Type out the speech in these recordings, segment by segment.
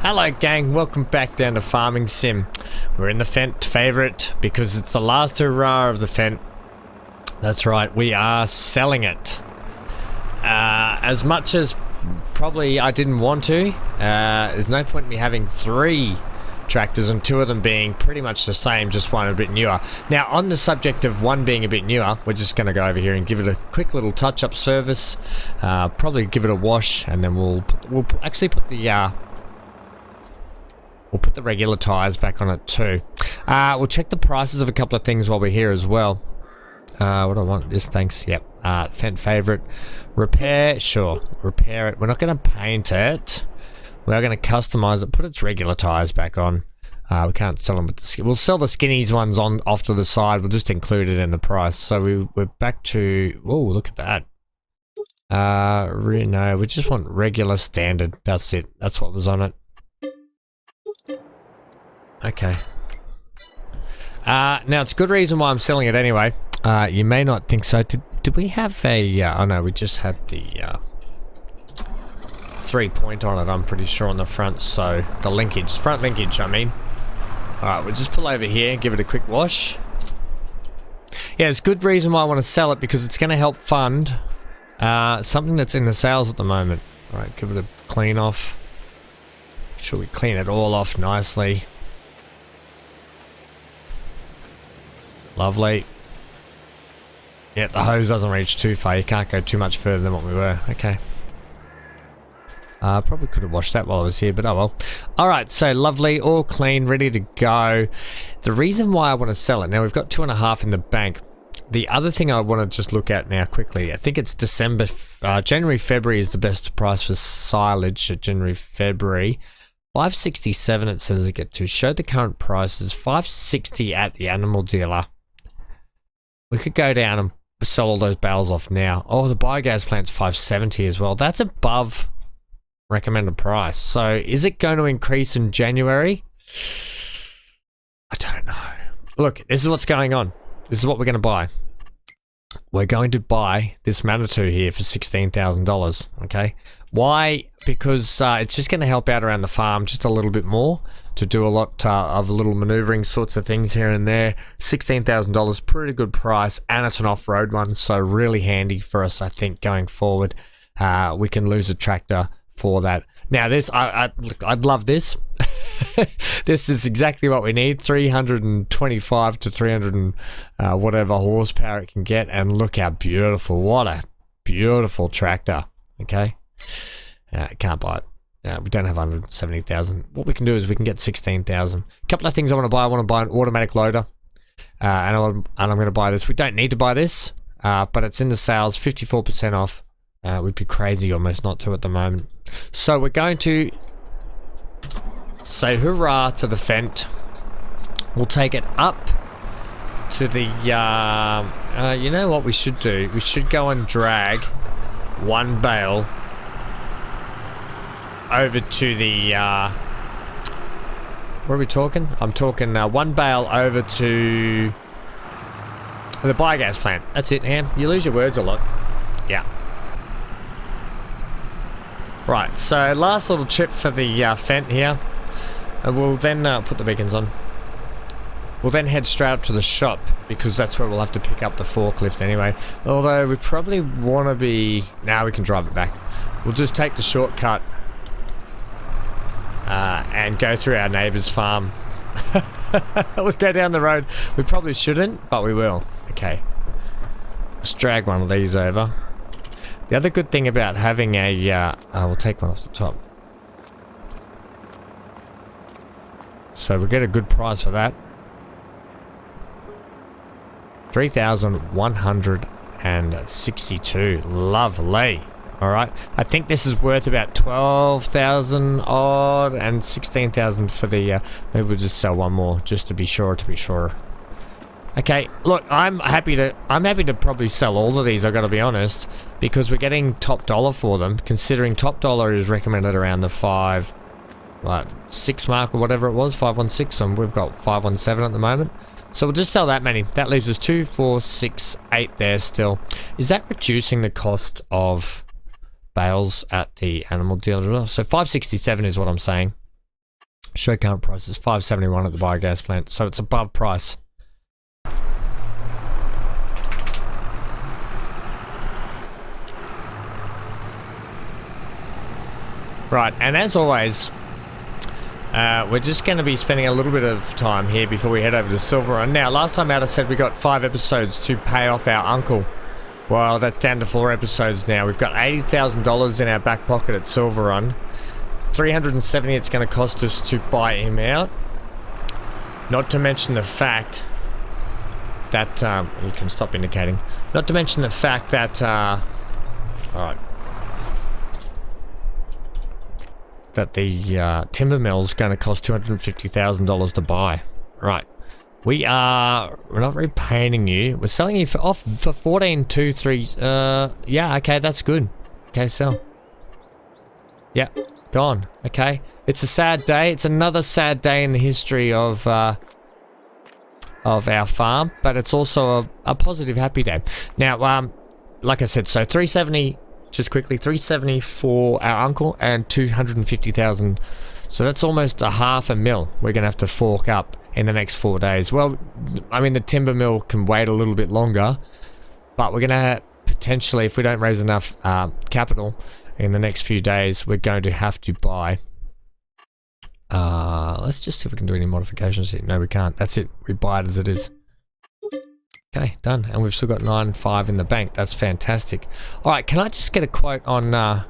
Hello gang, welcome back down to Farming Sim. We're in the Fent favourite because it's the last hurrah of the Fent. That's right, we are selling it. As much as probably I didn't want to, there's no point in me having 3 tractors and 2 of them being pretty much the same, just one a bit newer. Now on the subject of one being a bit newer, we're just going to go over here and give it a quick little touch-up service. Probably give it a wash, and then we'll actually put the we'll put the regular tyres back on it too. We'll check the prices of a couple of things while we're here as well. What do I want? This, thanks. Yep. Fent favourite. Repair. Sure. Repair it. We're not going to paint it. We're going to customise it. Put its regular tyres back on. We can't sell them with the we'll sell the skinnies ones on off to the side. We'll just include it in the price. So we're back to... Oh, look at that. No, we just want regular standard. That's it. That's what was on it. Okay. Now it's a good reason why I'm selling it anyway. You may not think so. Did we have a... oh no, we just had the 3-point on it, I'm pretty sure, on the front. So the linkage, front linkage, I mean. Alright, we'll just pull over here, give it a quick wash. Yeah, it's a good reason why I want to sell it, because it's going to help fund something that's in the sales at the moment. Alright, give it a clean off. Make sure we clean it all off nicely. Lovely. Yeah, the hose doesn't reach too far. You can't go too much further than what we were. Okay. Probably could have washed that while I was here, but oh well. Alright, so lovely, all clean, ready to go. The reason why I want to sell it, now we've got 2.5 in the bank. The other thing I want to just look at now quickly, I think it's January, February is the best price for silage at January, February. 567 it says I get to. Show the current prices. 560 at the animal dealer. We could go down and sell all those bales off now. Oh, the biogas plant's 570 as well. That's above recommended price. So is it going to increase in January? I don't know. Look, this is what's going on. This is what we're going to buy. We're going to buy this Manitou here for $16,000. Okay. Why? Because it's just going to help out around the farm just a little bit more, to do a lot of little maneuvering sorts of things here and there. $16,000, pretty good price, and it's an off-road one, so really handy for us, I think, going forward. We can lose a tractor for that. Now this, I'd love this. This is exactly what we need. 325 to 300 and whatever horsepower it can get, and look how beautiful. What a beautiful tractor. Okay. Can't buy it. We don't have 170,000. What we can do is we can get 16,000. A couple of things I want to buy. I want to buy an automatic loader, and I'm going to buy this. We don't need to buy this, but it's in the sales, 54% off. We'd be crazy almost not to at the moment. So we're going to say hurrah to the Fent. We'll take it up to the. You know what we should do? We should go and drag one bale over to the what are we talking? I'm talking one bale over to the biogas plant. That's it, Ham. You lose your words a lot. Yeah. Right, so last little trip for the Fent here. And we'll then put the beacons on. We'll then head straight up to the shop, because that's where we'll have to pick up the forklift anyway. Although we probably want to be... Now we can drive it back. We'll just take the shortcut and go through our neighbour's farm. We'll go down the road. We probably shouldn't, but we will. Okay. Let's drag one of these over. The other good thing about having a... we'll take one off the top. So we'll get a good price for that. 3,162. Lovely. Alright. I think this is worth about 12,000 odd and 16,000 for the... maybe we'll just sell one more just to be sure, Okay, look, I'm happy to probably sell all of these, I've got to be honest, because we're getting top dollar for them, considering top dollar is recommended around the 6 mark or whatever it was, 516, and we've got 517 at the moment. So we'll just sell that many. That leaves us 2, 4, 6, 8 there still. Is that reducing the cost of bales at the animal dealer? So 567 is what I'm saying. Show current price is $5.71 at the biogas plant, so it's above price. Right, and as always, we're just going to be spending a little bit of time here before we head over to Silverrun. Now, last time out I said we got 5 episodes to pay off our uncle. Well, that's down to 4 episodes now. We've got $80,000 in our back pocket at Silverrun. $370 it's going to cost us to buy him out. Not to mention the fact that... you can stop indicating. Not to mention the fact that... alright. That the timber mill's going to cost $250,000 to buy. Right. We're not repaying you. We're selling you for 14.23. Yeah, okay, that's good. Okay, sell. Yeah, gone. Okay. It's a sad day. It's another sad day in the history of our farm, but it's also a positive, happy day. Now, like I said, so 370. Just quickly, 370 for our uncle and 250,000. So that's almost a $500,000 we're going to have to fork up in the next 4 days. Well, I mean, the timber mill can wait a little bit longer, but we're going to potentially, if we don't raise enough capital in the next few days, we're going to have to buy. Let's just see if we can do any modifications here. No, we can't. That's it. We buy it as it is. Okay, done. And we've still got 9.5 in the bank. That's fantastic. Alright, can I just get a quote on a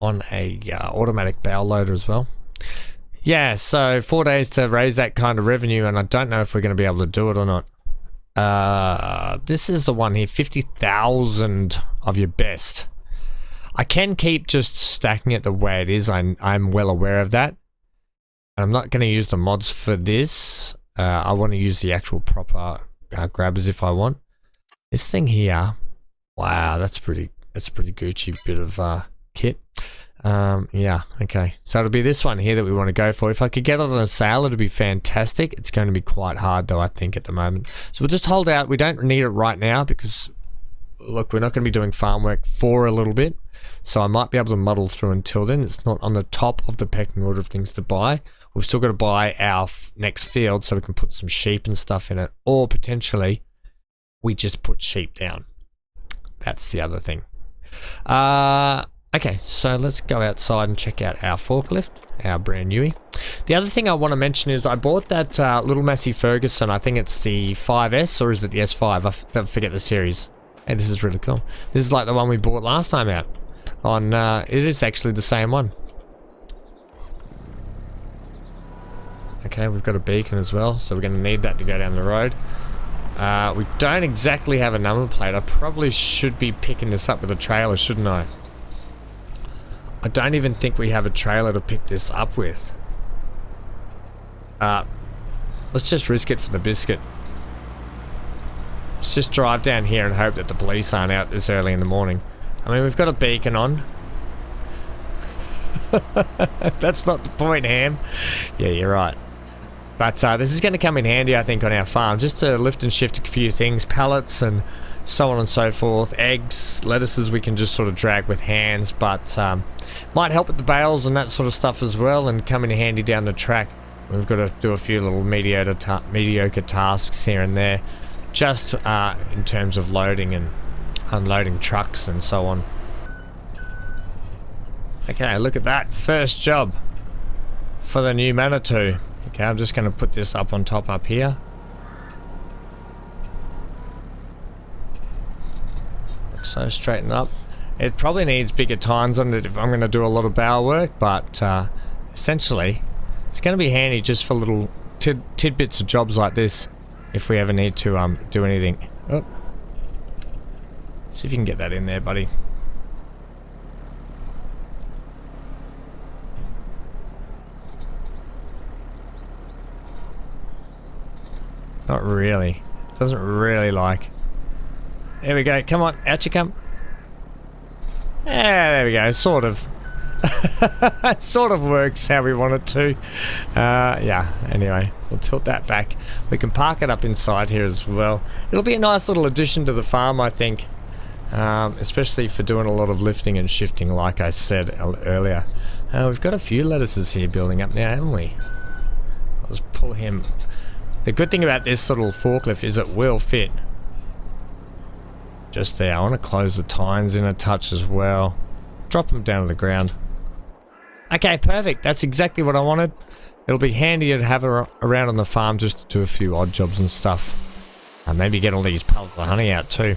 automatic bow loader as well? Yeah, so 4 days to raise that kind of revenue, and I don't know if we're going to be able to do it or not. This is the one here, 50,000 of your best. I can keep just stacking it the way it is. I'm well aware of that. I'm not going to use the mods for this. I want to use the actual proper grabbers if I want. This thing here, wow, that's a pretty Gucci bit of kit. Yeah, okay. So it'll be this one here that we want to go for. If I could get it on a sale, it'd be fantastic. It's going to be quite hard though, I think, at the moment. So we'll just hold out. We don't need it right now because, look, we're not going to be doing farm work for a little bit. So I might be able to muddle through until then. It's not on the top of the pecking order of things to buy. We've still got to buy our next field so we can put some sheep and stuff in it. Or potentially, we just put sheep down. That's the other thing. Okay, so let's go outside and check out our forklift, our brand newie. The other thing I want to mention is I bought that little Massey Ferguson. I think it's the 5S, or is it the S5? I forget the series. Hey, this is really cool. This is like the one we bought last time out. On it is actually the same one. Okay, we've got a beacon as well, so we're going to need that to go down the road. We don't exactly have a number plate. I probably should be picking this up with a trailer, shouldn't I? I don't even think we have a trailer to pick this up with. Let's just risk it for the biscuit. Let's just drive down here and hope that the police aren't out this early in the morning. I mean, we've got a beacon on. That's not the point, Ham. Yeah, you're right. But this is going to come in handy, I think, on our farm. Just to lift and shift a few things. Pallets and so on and so forth. Eggs, lettuces we can just sort of drag with hands. But might help with the bales and that sort of stuff as well. And come in handy down the track. We've got to do a few little mediocre tasks here and there. Just in terms of loading and unloading trucks and so on. Okay, look at that. First job for the new Manitou. Okay, I'm just going to put this up on top up here. So straighten up. It probably needs bigger tines on it if I'm going to do a lot of bow work, but essentially it's going to be handy just for little tidbits of jobs like this if we ever need to do anything. Oh. See if you can get that in there, buddy. Not really. Doesn't really like. There we go. Come on. Out you come. Yeah, there we go. Sort of. It sort of works how we want it to. Yeah, anyway. We'll tilt that back. We can park it up inside here as well. It'll be a nice little addition to the farm, I think. Especially for doing a lot of lifting and shifting, like I said earlier. We've got a few lettuces here building up now, haven't we? Let's pull him. The good thing about this little forklift is it will fit. Just there. I want to close the tines in a touch as well. Drop them down to the ground. Okay, perfect. That's exactly what I wanted. It'll be handy to have her around on the farm just to do a few odd jobs and stuff. And maybe get all these pallets of honey out too.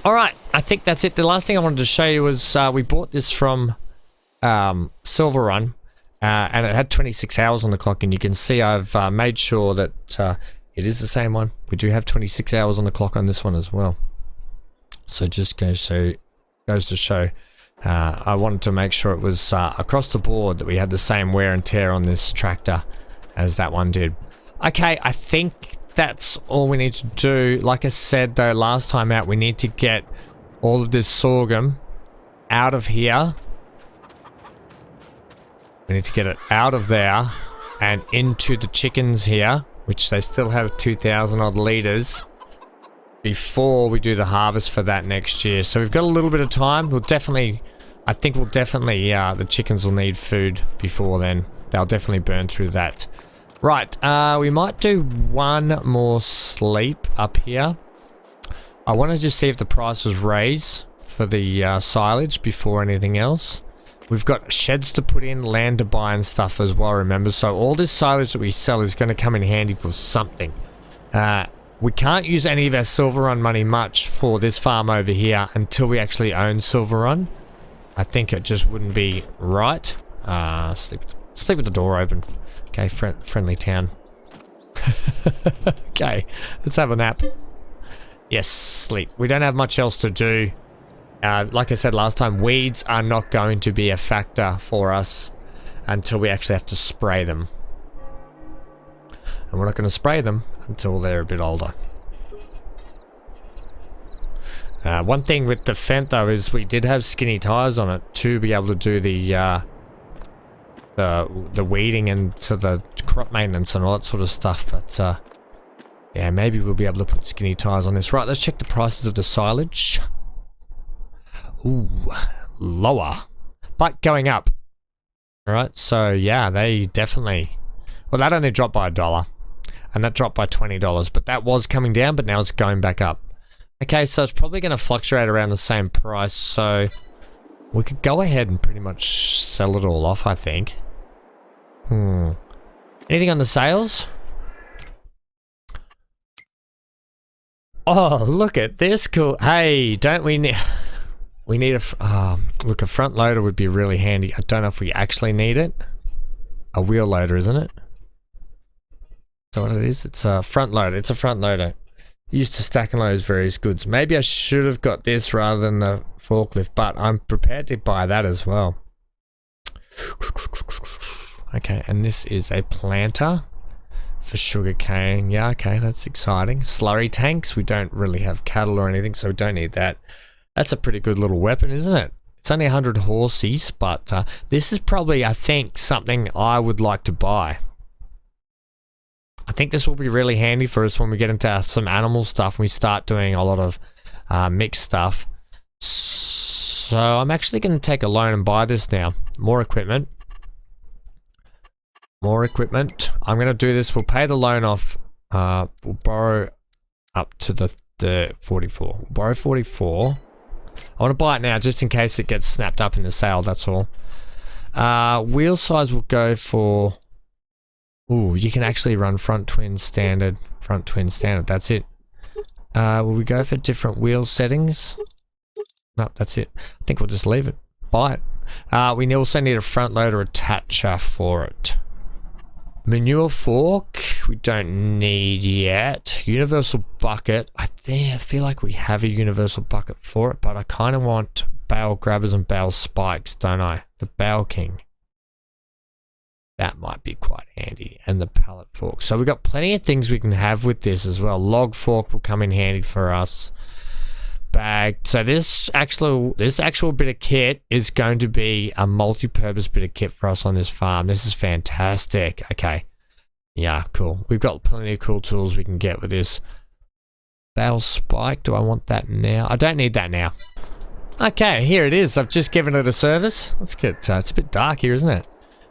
Alright, I think that's it. The last thing I wanted to show you was we bought this from Silverrun. And it had 26 hours on the clock, and you can see I've made sure that it is the same one. We do have 26 hours on the clock on this one as well. So just goes to show. I wanted to make sure it was across the board that we had the same wear and tear on this tractor as that one did. Okay, I think that's all we need to do. Like I said though last time out, we need to get all of this sorghum out of here. We need to get it out of there and into the chickens here, which they still have 2,000 odd litres, before we do the harvest for that next year. So we've got a little bit of time. I think the chickens will need food before then. They'll definitely burn through that. Right, we might do one more sleep up here. I want to just see if the prices raise for the silage before anything else. We've got sheds to put in, land to buy and stuff as well, remember. So all this silage that we sell is going to come in handy for something. We can't use any of our Silverrun money much for this farm over here until we actually own Silverrun. I think it just wouldn't be right. Sleep with the door open. Okay, friendly town. Okay, let's have a nap. Yes, sleep. We don't have much else to do. Like I said last time, weeds are not going to be a factor for us until we actually have to spray them. And we're not going to spray them until they're a bit older. One thing with the Fendt though is we did have skinny tires on it to be able to do the weeding and so the crop maintenance and all that sort of stuff. But yeah, maybe we'll be able to put skinny tires on this. Right, let's check the prices of the silage. Ooh, lower, but going up. Alright, so yeah, they definitely... Well, that only dropped by $1, and that dropped by $20, but that was coming down, but now it's going back up. Okay, so it's probably going to fluctuate around the same price, so we could go ahead and pretty much sell it all off, I think. Anything on the sales? Oh, look at this cool... Hey, don't we need... We need a... look, a front loader would be really handy. I don't know if we actually need it. A wheel loader, isn't it? Is that what it is? It's a front loader. It's a front loader. Used to stack and load various goods. Maybe I should have got this rather than the forklift, but I'm prepared to buy that as well. Okay, and this is a planter for sugarcane. Yeah, okay, that's exciting. Slurry tanks. We don't really have cattle or anything, so we don't need that. That's a pretty good little weapon, isn't it? It's only 100 horses, but this is probably, I think, something I would like to buy. I think this will be really handy for us when we get into some animal stuff and we start doing a lot of mixed stuff. So I'm actually going to take a loan and buy this now. More equipment. More equipment. I'm going to do this. We'll pay the loan off. We'll borrow up to the 44. We'll borrow 44. I want to buy it now just in case it gets snapped up in the sale, that's all. Wheel size will go for... Ooh, you can actually run front twin standard. Front twin standard, that's it. Will we go for different wheel settings? No, that's it. I think we'll just leave it. Buy it. We also need a front loader attacher for it. Manure fork, we don't need yet. Universal bucket, I feel like we have a universal bucket for it, but I kind of want bale grabbers and bale spikes, don't I? The bale king. That might be quite handy. And the pallet fork. So we've got plenty of things we can have with this as well. Log fork will come in handy for us. Bag. So this actual bit of kit is going to be a multi-purpose bit of kit for us on this farm. This is fantastic. Okay. Yeah, cool. We've got plenty of cool tools we can get with this. Bale spike. Do I want that now? I don't need that now. Okay, here it is. I've just given it a service. Let's get, it's a bit dark here, isn't it?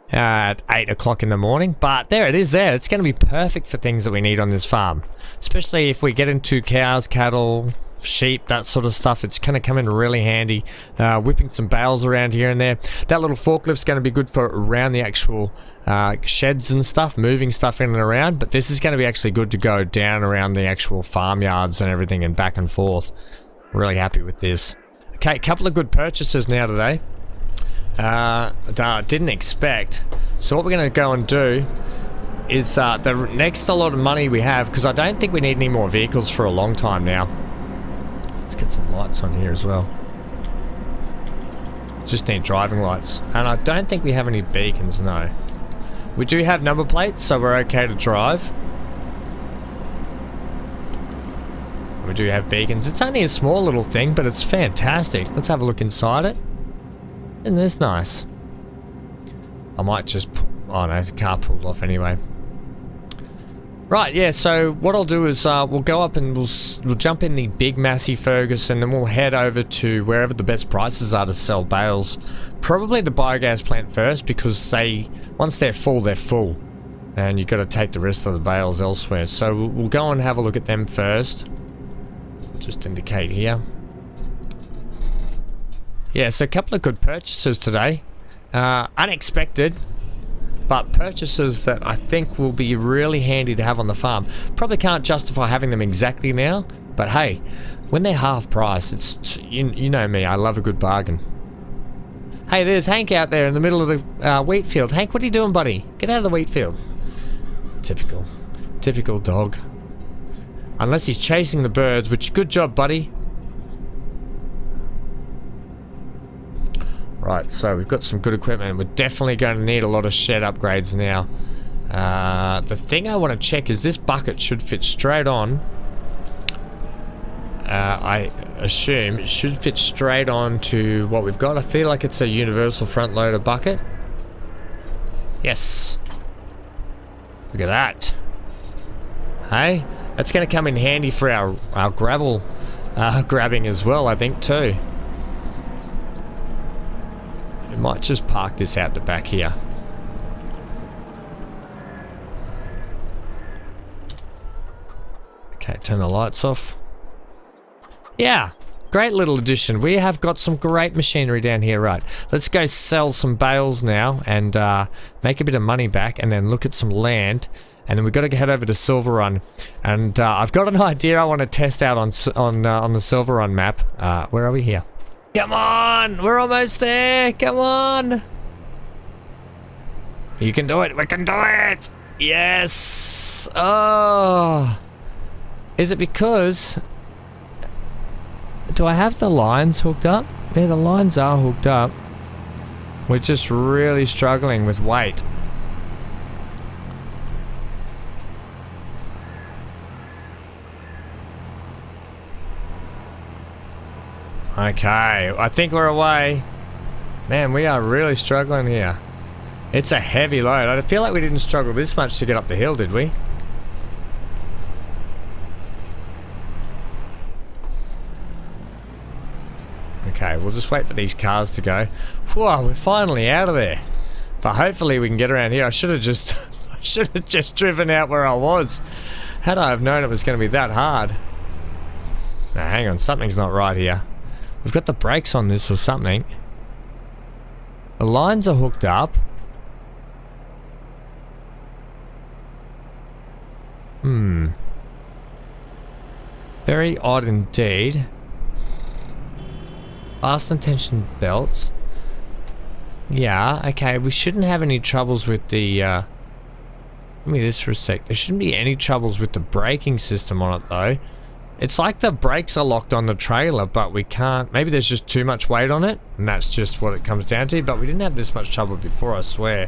At 8 o'clock in the morning, but there it is there. It's going to be perfect for things that we need on this farm. Especially if we get into cows, cattle, sheep, that sort of stuff. It's going to come in really handy. Whipping some bales around here and there. That little forklift's going to be good for around the actual sheds and stuff, moving stuff in and around, but this is going to be actually good to go down around the actual farmyards and everything and back and forth. Really happy with this. Okay, a couple of good purchases now today. Didn't expect. So what we're going to go and do is the next a lot of money we have, because I don't think we need any more vehicles for a long time now. Let's get some lights on here as well. Just need driving lights, and I don't think we have any beacons. No, we do have number plates, so we're okay to drive. We do have beacons. It's only a small little thing, but it's fantastic. Let's have a look inside it. Isn't this nice? I might just... Oh no, the car pulled off anyway. Right, yeah, so what I'll do is we'll go up and we'll jump in the big Massey Ferguson, and then we'll head over to wherever the best prices are to sell bales. Probably the biogas plant first, because once they're full, and you've got to take the rest of the bales elsewhere. So we'll go and have a look at them first. Just indicate here. Yeah, so a couple of good purchases today. Unexpected, but purchases that I think will be really handy to have on the farm. Probably can't justify having them exactly now, but hey, when they're half price, it's you know me, I love a good bargain. Hey, there's Hank out there in the middle of the wheat field. Hank, what are you doing, buddy? Get out of the wheat field. Typical dog. Unless he's chasing the birds, which good job, buddy. Right, so we've got some good equipment. We're definitely going to need a lot of shed upgrades now. The thing I want to check is this bucket should fit straight on. I assume it should fit straight on to what we've got. I feel like it's a universal front loader bucket. Yes. Look at that. Hey, that's going to come in handy for our gravel grabbing as well, I think, too. Might just park this out the back here. Okay, turn the lights off. Yeah, great little addition. We have got some great machinery down here. Right, let's go sell some bales now and make a bit of money back, and then look at some land, and then we've got to head over to Silverrun. And I've got an idea I want to test out on the Silverrun map. Where are we here? Come on! We're almost there! Come on! You can do it! We can do it! Yes! Oh! Is it because... Do I have the lines hooked up? Yeah, the lines are hooked up. We're just really struggling with weight. Okay, I think we're away. Man, we are really struggling here. It's a heavy load. I feel like we didn't struggle this much to get up the hill, did we? Okay, we'll just wait for these cars to go. Whoa, we're finally out of there. But hopefully we can get around here. I should have just driven out where I was. Had I have known it was going to be that hard. Now, hang on, something's not right here. We've got the brakes on this or something. The lines are hooked up. Very odd indeed. Fasten tension belts. Yeah, okay, we shouldn't have any troubles with the, Give me this for a sec. There shouldn't be any troubles with the braking system on it, though. It's like the brakes are locked on the trailer, but we can't... Maybe there's just too much weight on it, and that's just what it comes down to, but we didn't have this much trouble before, I swear.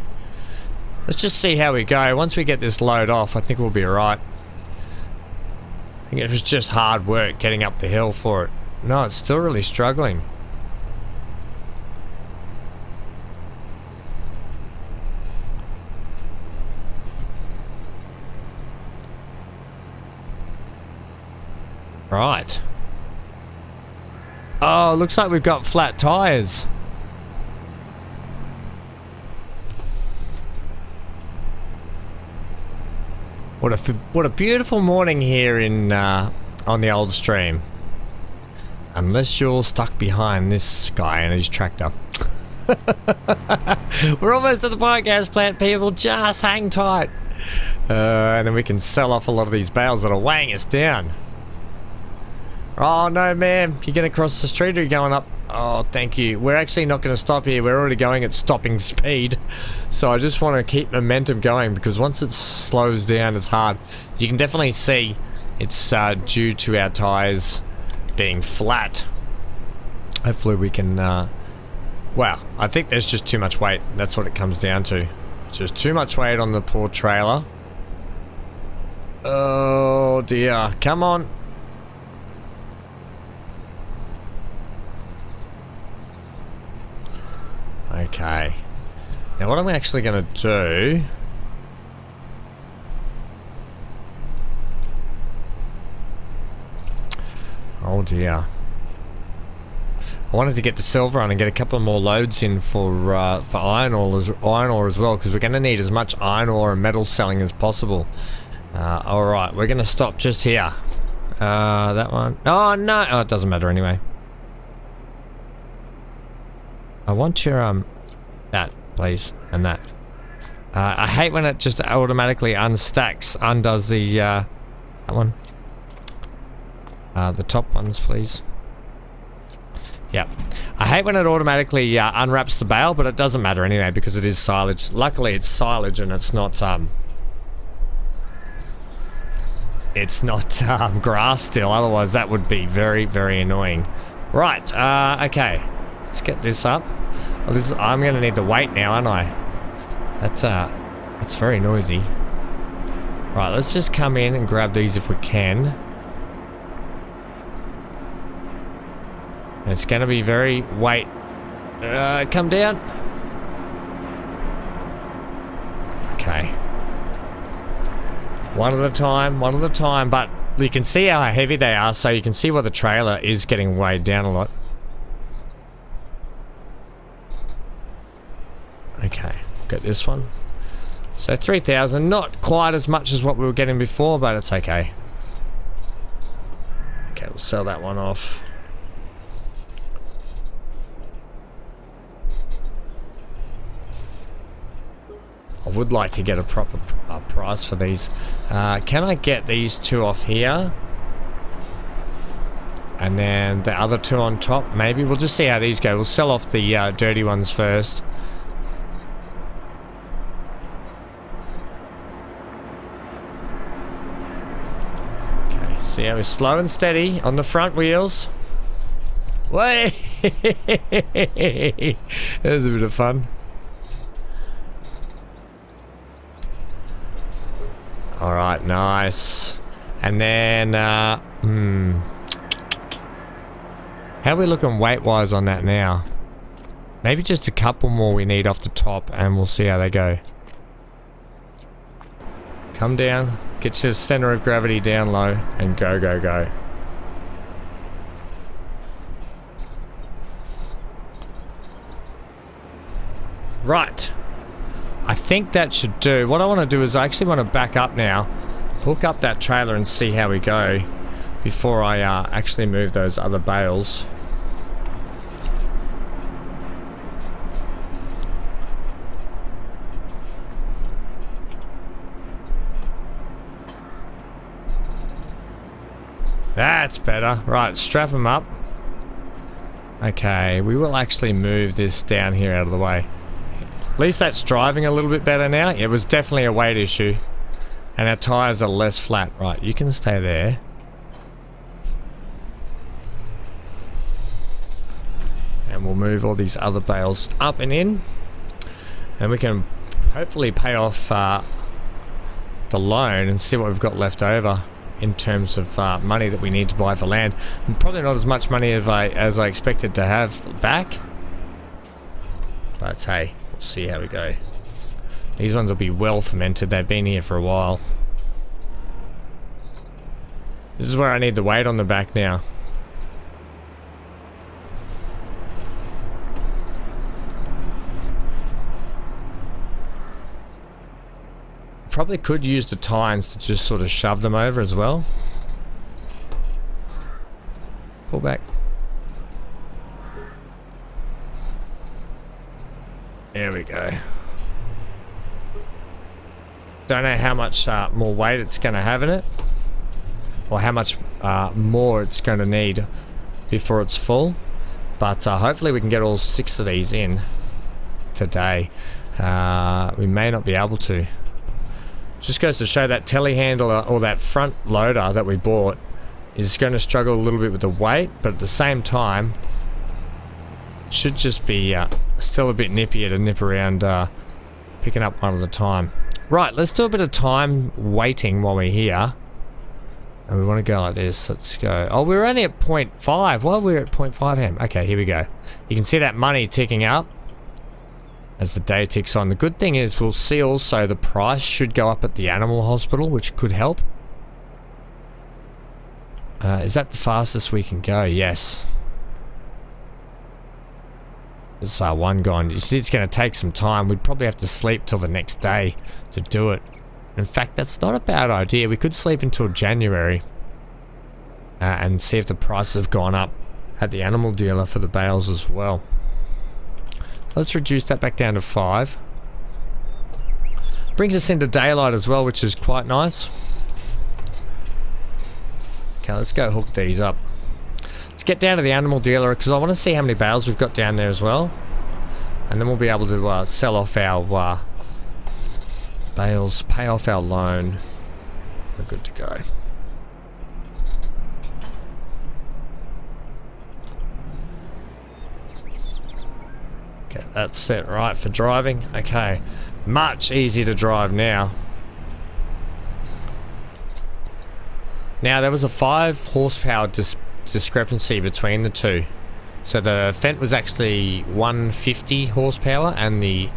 Let's just see how we go. Once we get this load off, I think we'll be alright. I think it was just hard work getting up the hill for it. No, it's still really struggling. Right. Oh, looks like we've got flat tires. What a beautiful morning here in on the old stream. Unless you're stuck behind this guy and his tractor. We're almost at the biogas plant, people. Just hang tight. And then we can sell off a lot of these bales that are weighing us down. Oh no, ma'am. You're going to cross the street or are you going up? Oh, thank you. We're actually not going to stop here. We're already going at stopping speed. So I just want to keep momentum going because once it slows down, it's hard. You can definitely see it's due to our tyres being flat. Hopefully we can... well, I think there's just too much weight. That's what it comes down to. It's just too much weight on the poor trailer. Oh dear. Come on. Okay. Now what I'm actually going to do... Oh dear. I wanted to get to Silverrun and get a couple of more loads in for iron ore as well, because we're going to need as much iron ore and metal selling as possible. Alright, we're going to stop just here. That one. Oh no! Oh, it doesn't matter anyway. I want your, that, please, and that. I hate when it just automatically undoes the, that one. The top ones, please. Yep. I hate when it automatically unwraps the bale, but it doesn't matter anyway because it is silage. Luckily, it's silage and it's not, grass still. Otherwise, that would be very, very annoying. Right, okay. Let's get this up. Well, I'm going to need the weight now, aren't I? That's very noisy. Right, let's just come in and grab these if we can. It's going to be very weight. Come down. Okay. One at a time, but you can see how heavy they are, so you can see where the trailer is getting weighed down a lot. Okay, got this one. So 3,000, not quite as much as what we were getting before, but it's okay. Okay, we'll sell that one off. I would like to get a proper price for these. Can I get these two off here? And then the other two on top, maybe? We'll just see how these go. We'll sell off the dirty ones first. Okay, see how we're slow and steady on the front wheels. Way! That was a bit of fun. Alright, nice. And then, how are we looking weight-wise on that now? Maybe just a couple more we need off the top and we'll see how they go. Come down, get your center of gravity down low, and go, go, go. Right. I think that should do. What I want to do is I actually want to back up now, hook up that trailer and see how we go before I actually move those other bales. That's better. Right, strap them up. Okay, we will actually move this down here out of the way. At least that's driving a little bit better now. It was definitely a weight issue. And our tyres are less flat. Right, you can stay there. And we'll move all these other bales up and in. And we can hopefully pay off the loan and see what we've got left over in terms of money that we need to buy for land. And probably not as much money as I expected to have back. But hey. See how we go. These ones will be well fermented. They've been here for a while. This is where I need the weight on the back now. Probably could use the tines to just sort of shove them over as well. Pull back. There we go. Don't know how much more weight it's going to have in it, or how much more it's going to need before it's full, but hopefully we can get all 6 of these in today. We may not be able to. Just goes to show that telehandler or that front loader that we bought is going to struggle a little bit with the weight, but at the same time should just be still a bit nippier to nip around picking up one at a time. Right, let's do a bit of time waiting while we're here. And we want to go like this. Let's go. Oh, we're only at 0.5. Well, we're at 0.5 ham. Okay, here we go. You can see that money ticking up as the day ticks on. The good thing is we'll see also the price should go up at the animal hospital, which could help. Is that the fastest we can go? Yes. There's one gone. You see, it's going to take some time. We'd probably have to sleep till the next day to do it. In fact, that's not a bad idea. We could sleep until January and see if the prices have gone up at the animal dealer for the bales as well. Let's reduce that back down to 5. Brings us into daylight as well, which is quite nice. Okay, let's go hook these up. Let's get down to the animal dealer because I want to see how many bales we've got down there as well. And then we'll be able to sell off our bales, pay off our loan. We're good to go. Okay, that's set right for driving. Okay, much easier to drive now. Now there was a 5 horsepower discrepancy between the two. So the Fendt was actually 150 horsepower and the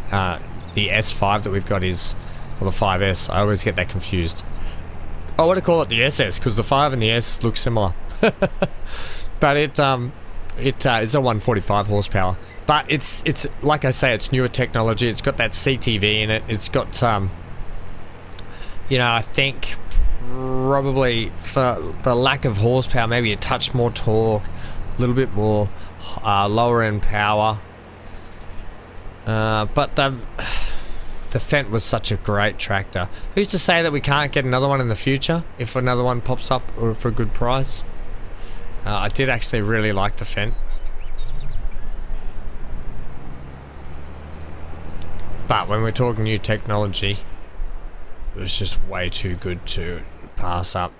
S5 that we've got is, well, the 5S. I always get that confused. I want to call it the SS because the 5 and the S look similar. But it's a 145 horsepower. But it's like I say, it's newer technology. It's got that CTV in it. It's got you know, I think probably for the lack of horsepower, maybe a touch more torque, a little bit more lower end power. But the Fendt was such a great tractor. Who's to say that we can't get another one in the future if another one pops up or for a good price? I did actually really like the Fendt. But when we're talking new technology, it was just way too good to pass up.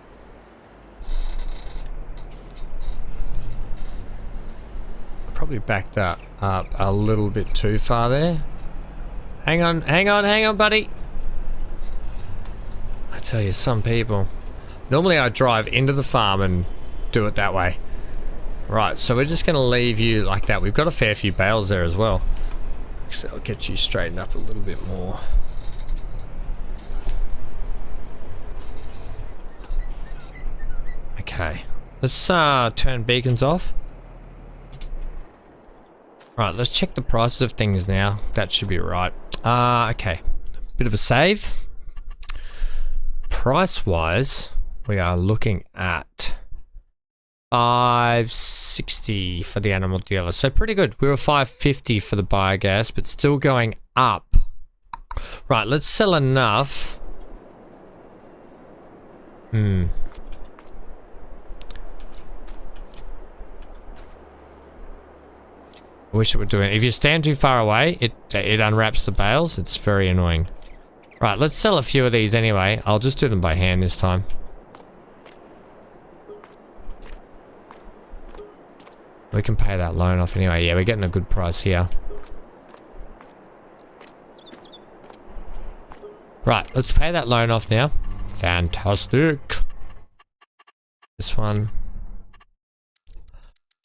Probably backed up a little bit too far there. Hang on, buddy. I tell you, some people. Normally I drive into the farm and do it that way. Right, so we're just going to leave you like that. We've got a fair few bales there as well. So I'll get you straightened up a little bit more. Okay, let's turn beacons off. Right, let's check the prices of things now. That should be right. Okay, bit of a save. Price-wise, we are looking at $560 for the animal dealer. So pretty good. We were $550 for the biogas, but still going up. Right, let's sell enough. I wish it would do it. If you stand too far away, it unwraps the bales. It's very annoying. Right, let's sell a few of these anyway. I'll just do them by hand this time. We can pay that loan off anyway. Yeah, we're getting a good price here. Right, let's pay that loan off now. Fantastic. This one.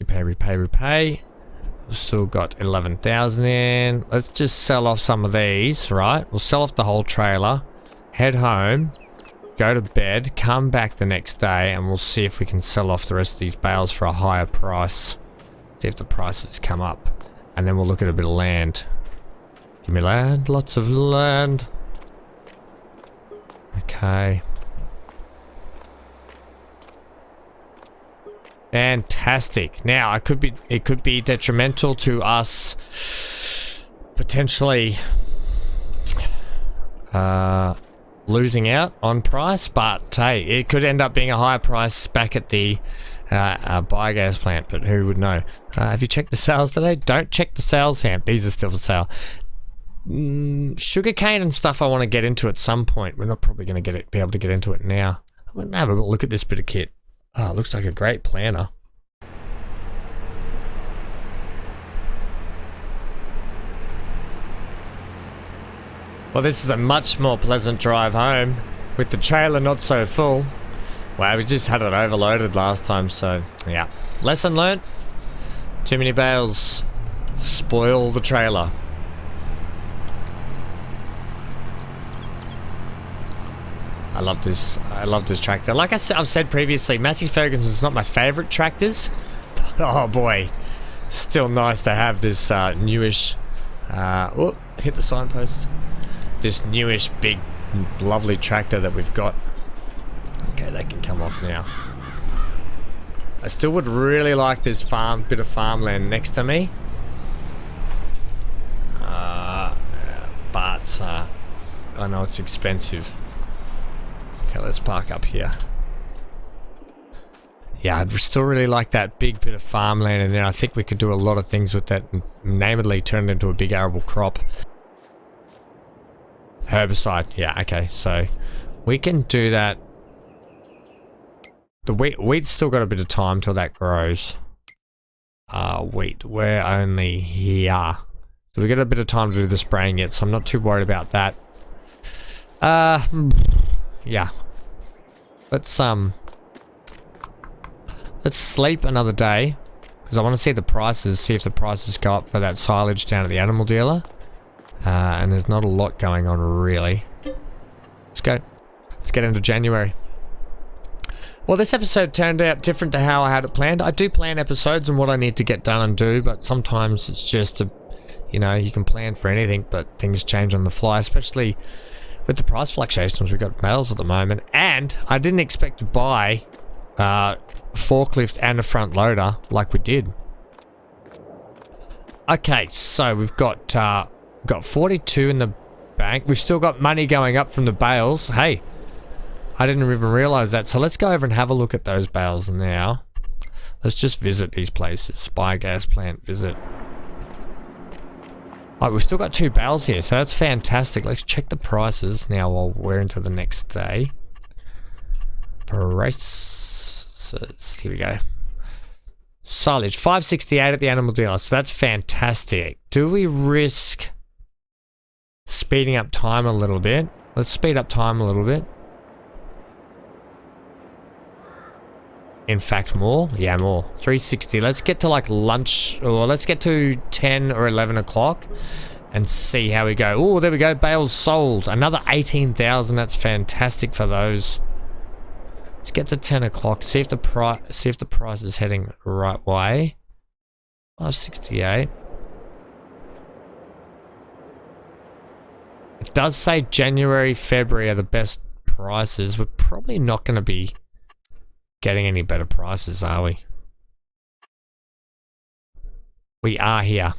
Repay. We've still got 11,000 in. Let's just sell off some of these, right? We'll sell off the whole trailer, head home, go to bed, come back the next day, and we'll see if we can sell off the rest of these bales for a higher price. See if the prices come up. And then we'll look at a bit of land. Give me land, lots of land. Okay. Fantastic. Now, it could be detrimental to us potentially losing out on price, but hey, it could end up being a higher price back at the biogas plant, but who would know? Have you checked the sales today? Don't check the sales, Ham. These are still for sale. Sugarcane and stuff I want to get into at some point. We're not probably going to be able to get into it now. I'm going to have a look at this bit of kit. Oh, it looks like a great planter. Well, this is a much more pleasant drive home with the trailer not so full. Wow, we just had it overloaded last time, so yeah. Lesson learnt. Too many bales spoil the trailer. I love this tractor. Like I've said previously, Massey Ferguson's not my favourite tractors. But oh boy, still nice to have this newish, hit the signpost. This newish, big, lovely tractor that we've got. Okay, they can come off now. I still would really like this bit of farmland next to me. But I know it's expensive. Okay, let's park up here. Yeah, I'd still really like that big bit of farmland in there. I think we could do a lot of things with that, namely turn it into a big arable crop. Herbicide, yeah, okay, so we can do that. The wheat's still got a bit of time till that grows. Wheat, we're only here. So we got a bit of time to do the spraying yet, so I'm not too worried about that. Yeah. Let's sleep another day, because I want to see the prices, see if the prices go up for that silage down at the animal dealer. And there's not a lot going on really. Let's go. Let's get into January. Well, this episode turned out different to how I had it planned. I do plan episodes and what I need to get done and do, but sometimes it's just you know, you can plan for anything, but things change on the fly, especially with the price fluctuations. We've got bales at the moment, and I didn't expect to buy forklift and a front loader like we did. Okay, so we've got 42 in the bank. We've still got money going up from the bales. Hey, I didn't even realize that. So let's go over and have a look at those bales now. Let's just visit these places. Biogas plant visit. Oh, we've still got 2 bales here, so that's fantastic. Let's check the prices now while we're into the next day. Prices. Here we go. Silage, 568 at the animal dealer, so that's fantastic. Do we risk speeding up time a little bit? Let's speed up time a little bit. In fact, more? Yeah, more. 360. Let's get to like lunch, or let's get to 10 or 11 o'clock and see how we go. Oh, there we go. Bales sold. Another 18,000. That's fantastic for those. Let's get to 10 o'clock. See if the price is heading the right way. 568. It does say January, February are the best prices. We're probably not going to be getting any better prices, are we? We are here.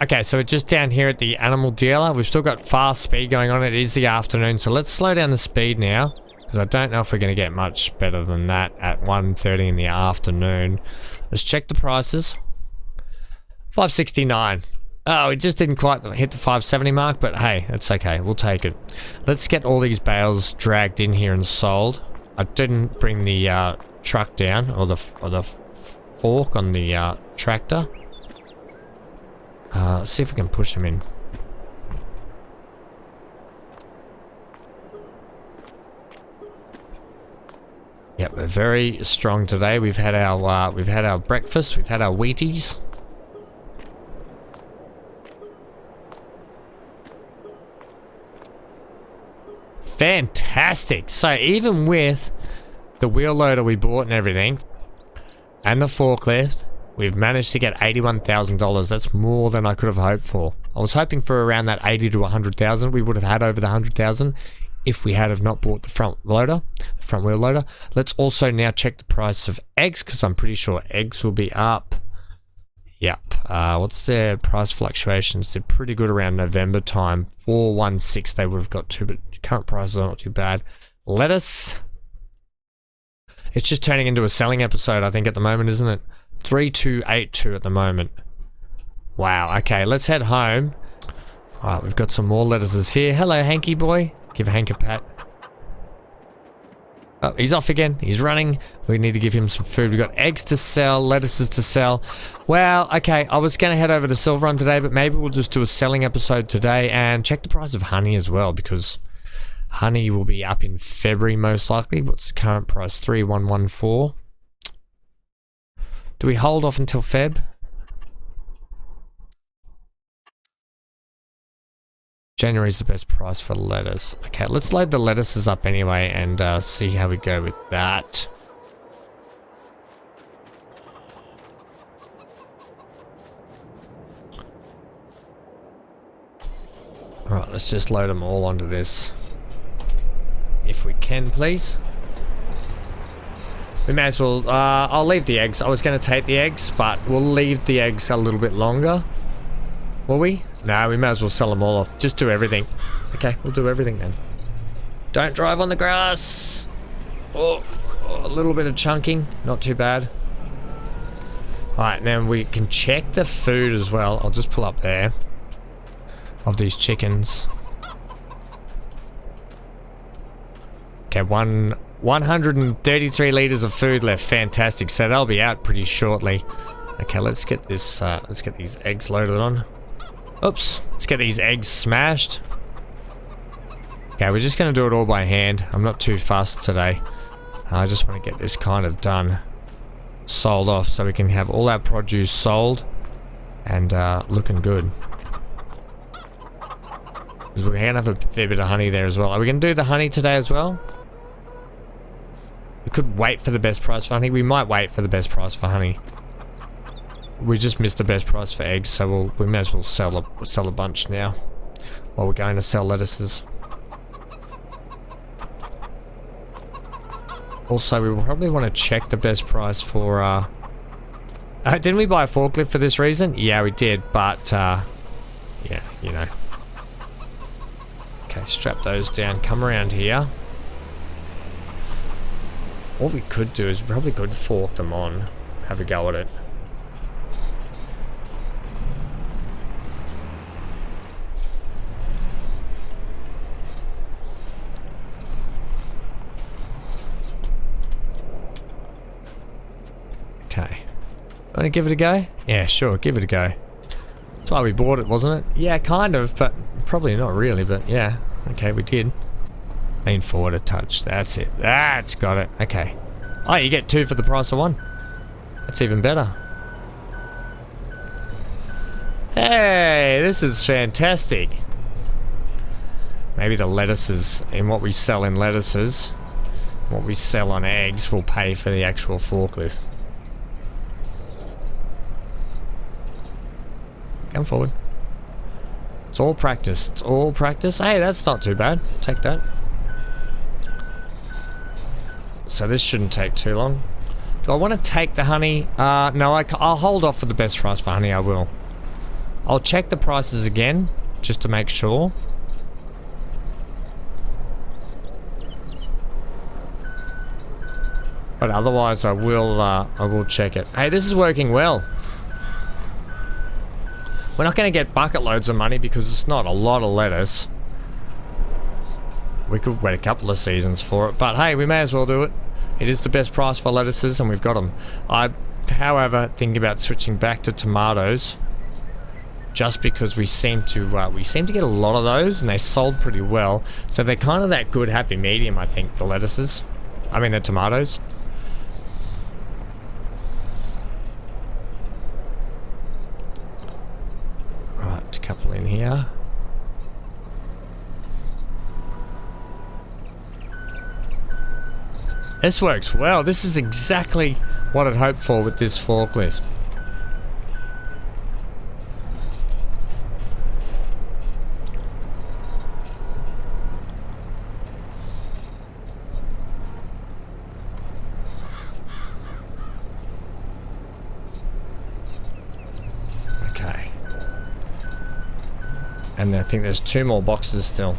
Okay, so we're just down here at the animal dealer. We've still got fast speed going on. It is the afternoon, so let's slow down the speed now, because I don't know if we're going to get much better than that at 1:30 in the afternoon. Let's check the prices. 569. Oh, it just didn't quite hit the 570 mark, but hey, that's okay. We'll take it. Let's get all these bales dragged in here and sold. I didn't bring the truck down, or the fork on the tractor. Let's see if we can push them in. Yep, we're very strong today. We've had our breakfast. We've had our Wheaties. Fantastic. So even with the wheel loader we bought and everything, and the forklift, we've managed to get $81,000. That's more than I could have hoped for. I was hoping for around that 80 to 100,000. We would have had over the 100,000 if we had have not bought the front loader, the front wheel loader. Let's also now check the price of eggs, because I'm pretty sure eggs will be up. Yep. What's their price fluctuations? They're pretty good around November time. 416 they would have got to, but current prices are not too bad. Lettuce. It's just turning into a selling episode, I think, at the moment, isn't it? 3282 at the moment. Wow. Okay, let's head home. All right, we've got some more lettuces here. Hello, Hanky boy. Give Hank a pat. Oh, he's off again. He's running. We need to give him some food. We've got eggs to sell, lettuces to sell. Well, okay, I was going to head over to Silverrun today, but maybe we'll just do a selling episode today and check the price of honey as well, because honey will be up in February most likely. What's the current price? 3114. Do we hold off until Feb? January's the best price for lettuce. Okay, let's load the lettuces up anyway and see how we go with that. Alright, let's just load them all onto this. If we can, please. We may as well... I'll leave the eggs. I was going to take the eggs, but we'll leave the eggs a little bit longer. Will we? No, we may as well sell them all off. Just do everything. Okay, we'll do everything then. Don't drive on the grass. Oh, a little bit of chunking. Not too bad. Alright, now we can check the food as well. I'll just pull up there. Of these chickens. Okay, 133 litres of food left. Fantastic. So they'll be out pretty shortly. Okay, let's get this, let's get these eggs loaded on. Oops, let's get these eggs smashed. Okay, we're just going to do it all by hand. I'm not too fussed today. I just want to get this kind of done. Sold off so we can have all our produce sold and looking good. Because we're going to have a fair bit of honey there as well. Are we going to do the honey today as well? We could wait for the best price for honey. We might wait for the best price for honey. We just missed the best price for eggs, so we may as well sell a bunch now while we're going to sell lettuces. Also, we will probably want to check the best price for didn't we buy a forklift for this reason? Yeah, we did, but yeah, you know. Okay, strap those down, come around here. What we could do is we probably could fork them on, have a go at it. Okay. Want to give it a go? Yeah, sure, give it a go. That's why we bought it, wasn't it? Yeah, kind of, but probably not really, but yeah. Okay, we did. Lean forward a touch. That's it. That's got it. Okay. Oh, you get 2 for the price of 1. That's even better. Hey, this is fantastic. Maybe the lettuces, and what we sell in lettuces, what we sell on eggs will pay for the actual forklift. Come forward. It's all practice. It's all practice. Hey, that's not too bad. Take that. So this shouldn't take too long. Do I want to take the honey? No, I'll hold off for the best price for honey. I will. I'll check the prices again, just to make sure. But otherwise, I will check it. Hey, this is working well. We're not going to get bucket loads of money because it's not a lot of lettuce. We could wait a couple of seasons for it, but hey, we may as well do it. It is the best price for lettuces and we've got them. I, however, think about switching back to tomatoes just because we seem to get a lot of those and they sold pretty well. So they're kind of that good happy medium, I think, the lettuces. I mean, the tomatoes. Right, a couple in here. This works well. This is exactly what I'd hoped for with this forklift. And I think there's 2 more boxes still.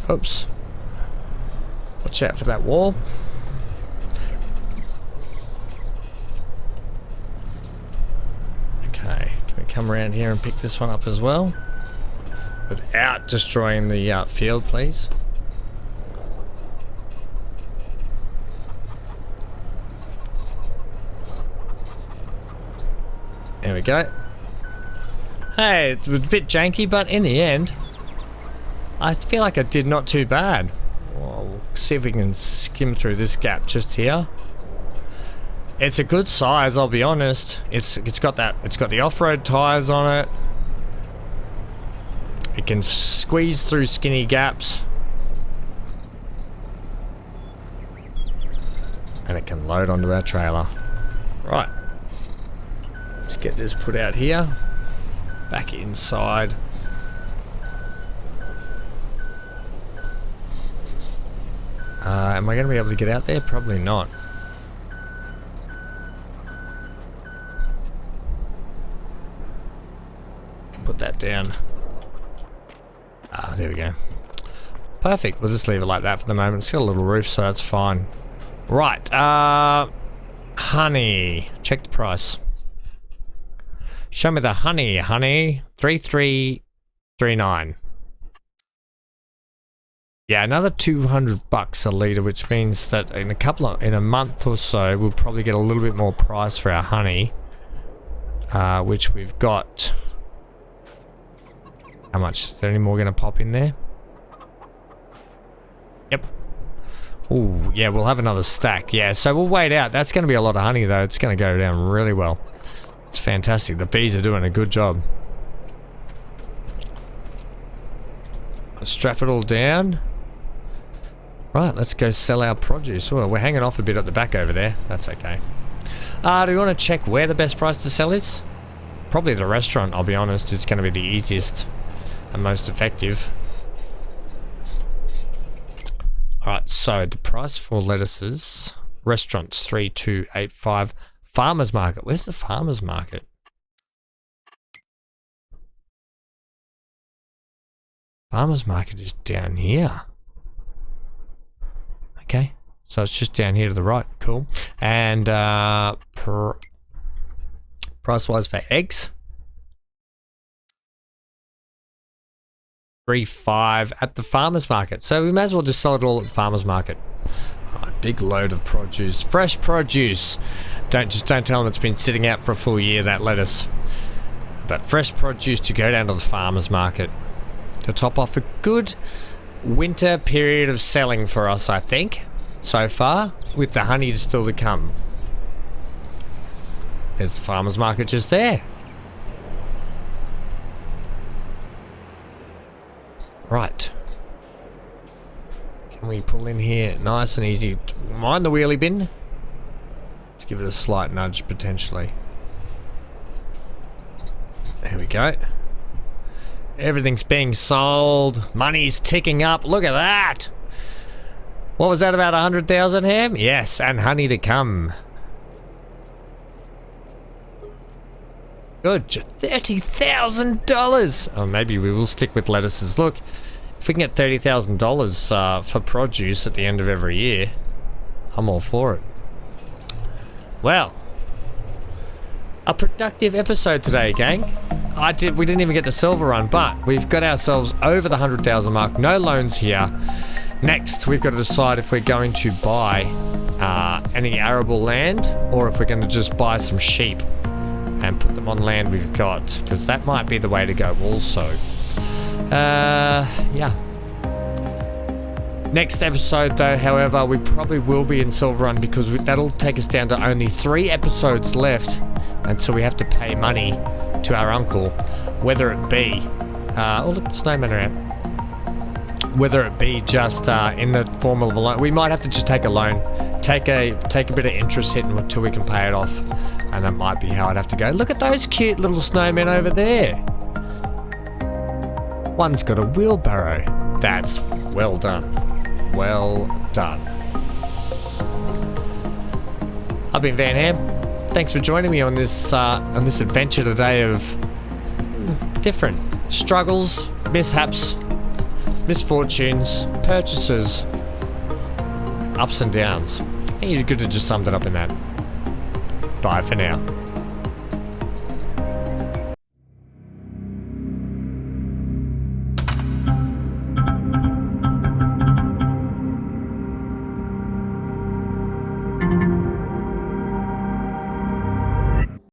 Oops. Watch out for that wall. Okay, can we come around here and pick this one up as well? Without destroying the field, please. There we go. Hey, it was a bit janky, but in the end, I feel like I did not too bad. Well, we'll see if we can skim through this gap just here. It's a good size, I'll be honest. It's got the off-road tires on it. It can squeeze through skinny gaps. And it can load onto our trailer. Right. Let's get this put out here. Back inside. Am I going to be able to get out there? Probably not. Put that down. There we go. Perfect. We'll just leave it like that for the moment. It's got a little roof, so that's fine. Right. Honey. Check the price. Show me the honey, honey. 3339. Yeah, another $200 a litre, which means that in a month or so, we'll probably get a little bit more price for our honey, which we've got. How much? Is there any more going to pop in there? Yep. Ooh, yeah, we'll have another stack. Yeah, so we'll wait out. That's going to be a lot of honey, though. It's going to go down really well. It's fantastic. The bees are doing a good job. Let's strap it all down. Right, let's go sell our produce. Oh, we're hanging off a bit at the back over there. That's okay. Do we want to check where the best price to sell is? Probably the restaurant, I'll be honest. It's going to be the easiest and most effective. Alright, so the price for lettuces. Restaurants, 3285. Farmers market. Where's the farmers market? Farmers market is down here. Okay, so it's just down here to the right. Cool. And price-wise for eggs, 3.5 at the farmers market. So we may as well just sell it all at the farmers market. Alright, big load of produce, fresh produce. Don't tell them it's been sitting out for a full year, that lettuce. But fresh produce to go down to the farmers market to top off a good winter period of selling for us, I think, so far, with the honey still to come. There's the farmers market just there. Right. Can we pull in here nice and easy? Mind the wheelie bin. Let's give it a slight nudge potentially. There we go. Everything's being sold. Money's ticking up. Look at that. What was that, about 100,000 ham? Yes, and honey to come. Good. $30,000. Oh, maybe we will stick with lettuces. Look, if we can get $30,000 for produce at the end of every year, I'm all for it. Well, a productive episode today, gang. We didn't even get the Silverrun, but we've got ourselves over the 100,000 mark. No loans here. Next, we've got to decide if we're going to buy any arable land, or if we're going to just buy some sheep and put them on land we've got, because that might be the way to go also. Yeah. Next episode, though, however, we probably will be in Silverrun, because that'll take us down to only 3 episodes left until we have to pay money to our uncle, whether it be oh look, the snowman around, whether it be just in the form of a loan. We might have to just take a loan, take a bit of interest hit until we can pay it off, and that might be how I'd have to go. Look at those cute little snowmen over there. One's got a wheelbarrow. That's well done. Well done. I've been Van Ham. Thanks for joining me on this adventure today of different struggles, mishaps, misfortunes, purchases, ups and downs. I think you could have just summed it up in that. Bye for now.